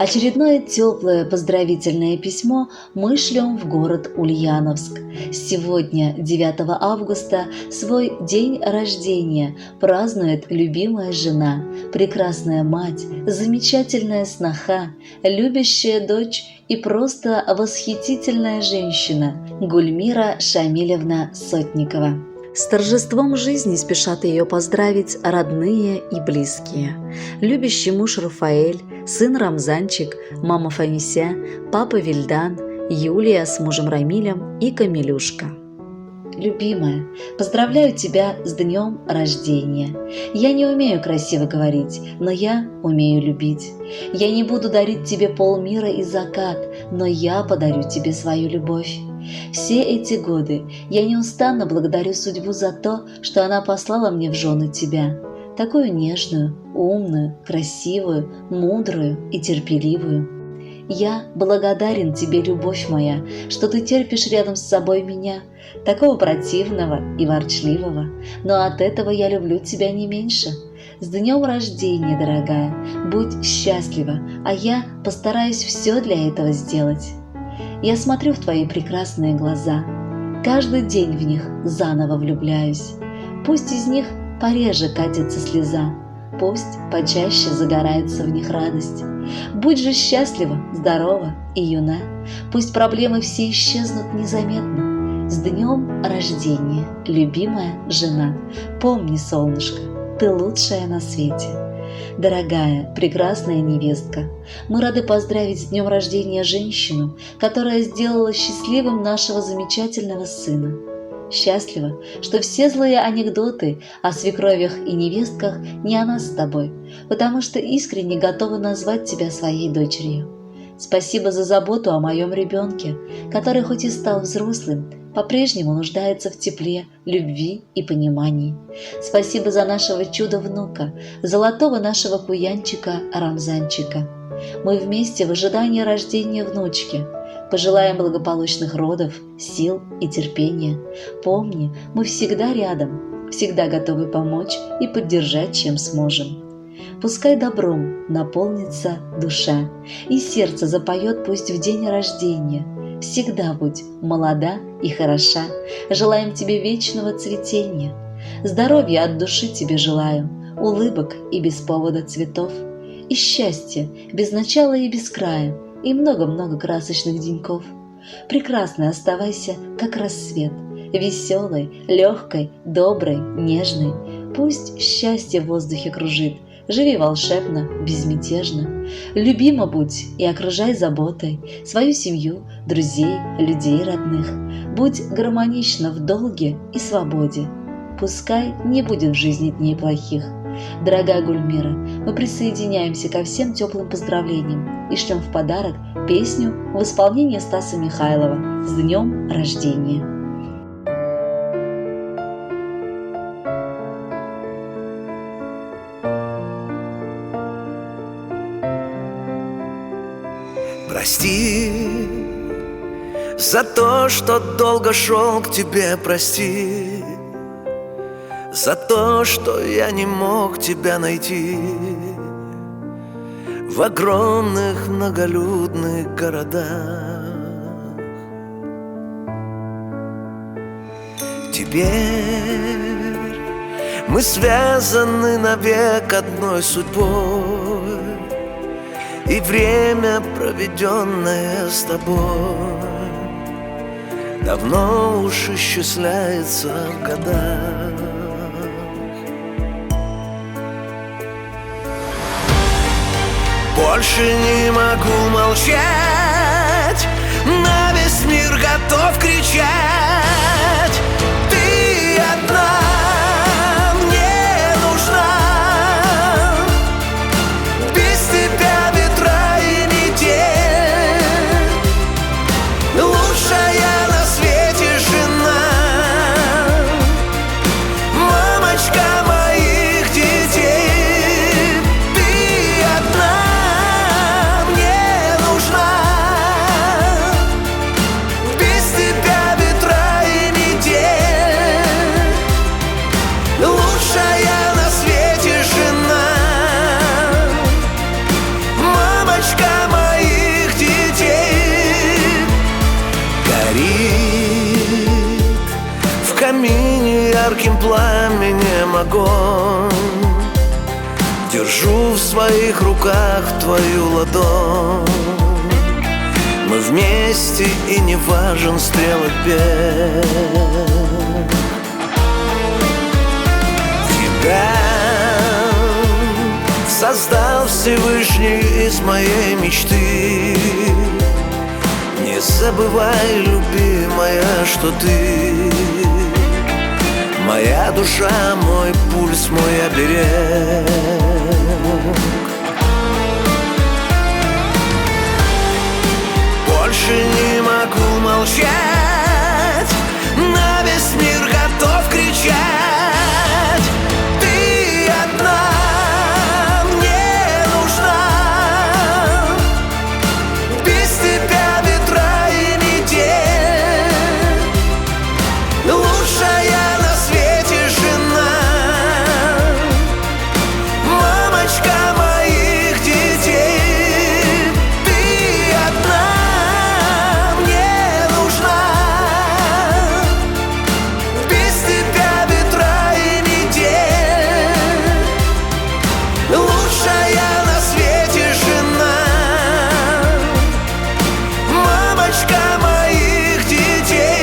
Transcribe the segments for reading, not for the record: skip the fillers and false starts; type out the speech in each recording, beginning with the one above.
Очередное теплое поздравительное письмо мы шлем в город Ульяновск. Сегодня, 9 августа, свой день рождения празднует любимая жена, прекрасная мать, замечательная сноха, любящая дочь и просто восхитительная женщина Гульмира Шамилевна Сотникова. С торжеством жизни спешат ее поздравить родные и близкие. Любящий муж Рафаэль, сын Рамзанчик, мама Фанися, папа Вильдан, Юлия с мужем Рамилем и Камилюшка. Любимая, поздравляю тебя с днем рождения. Я не умею красиво говорить, но я умею любить. Я не буду дарить тебе полмира и закат, но я подарю тебе свою любовь. Все эти годы я неустанно благодарю судьбу за то, что она послала мне в жены тебя, такую нежную, умную, красивую, мудрую и терпеливую. Я благодарен тебе, любовь моя, что ты терпишь рядом с собой меня, такого противного и ворчливого, но от этого я люблю тебя не меньше. С днем рождения, дорогая, будь счастлива, а я постараюсь все для этого сделать. Я смотрю в твои прекрасные глаза, каждый день в них заново влюбляюсь. Пусть из них пореже катится слеза, пусть почаще загорается в них радость. Будь же счастлива, здорова и юна, пусть проблемы все исчезнут незаметно. С днем рождения, любимая жена, помни, солнышко, ты лучшая на свете. Дорогая, прекрасная невестка, мы рады поздравить с днем рождения женщину, которая сделала счастливым нашего замечательного сына. Счастлива, что все злые анекдоты о свекровях и невестках не о нас с тобой, потому что искренне готова назвать тебя своей дочерью. Спасибо за заботу о моем ребенке, который хоть и стал взрослым, по-прежнему нуждается в тепле, любви и понимании. Спасибо за нашего чудо-внука, золотого нашего куянчика Рамзанчика. Мы вместе в ожидании рождения внучки. Пожелаем благополучных родов, сил и терпения. Помни, мы всегда рядом, всегда готовы помочь и поддержать, чем сможем. Пускай добром наполнится душа, и сердце запоет пусть в день рождения. Всегда будь молода и хороша, желаем тебе вечного цветения. Здоровья от души тебе желаю, улыбок и без повода цветов, и счастья без начала и без края, и много-много красочных деньков. Прекрасной оставайся, как рассвет, веселой, легкой, доброй, нежной. Пусть счастье в воздухе кружит, живи волшебно, безмятежно. Любима будь и окружай заботой свою семью, друзей, людей родных. Будь гармонична в долге и свободе. Пускай не будет в жизни дней плохих. Дорогая Гульмира, мы присоединяемся ко всем теплым поздравлениям и шлем в подарок песню в исполнении Стаса Михайлова «С днем рождения». Прости за то, что долго шел к тебе, прости за то, что я не мог тебя найти в огромных многолюдных городах. Теперь мы связаны навек одной судьбой, и время, проведенное с тобой, давно уж исчисляется в годах. Больше не могу молчать, на весь мир готов кричать. Ты одна мне нужна, без тебя ветра и метель, лучшая на свете жена, мамочка моих детей. Без тебя ветра и метель. ярким пламенем огонь. Держу в своих руках твою ладонь. Мы вместе, и не важен стрелок бег. Тебя создал Всевышний из моей мечты. Не забывай, любимая, что ты моя душа, мой пульс, мой оберег. Больше не могу молчать, на весь мир готов кричать. Ты одна мне нужна, без тебя ветра и метель. Лучшая на свете жена, мамочка моих детей. Ты одна мне нужна, без тебя ветра и метель. Лучшая на свете жена, мамочка моих детей.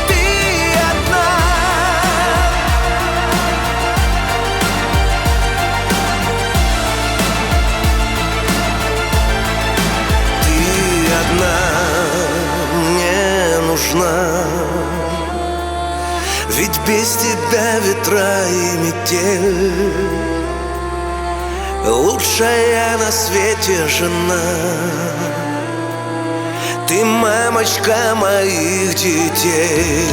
Ты одна, ты одна мне нужна, ведь без тебя ветра и метель. Лучшая на свете жена, ты мамочка моих детей.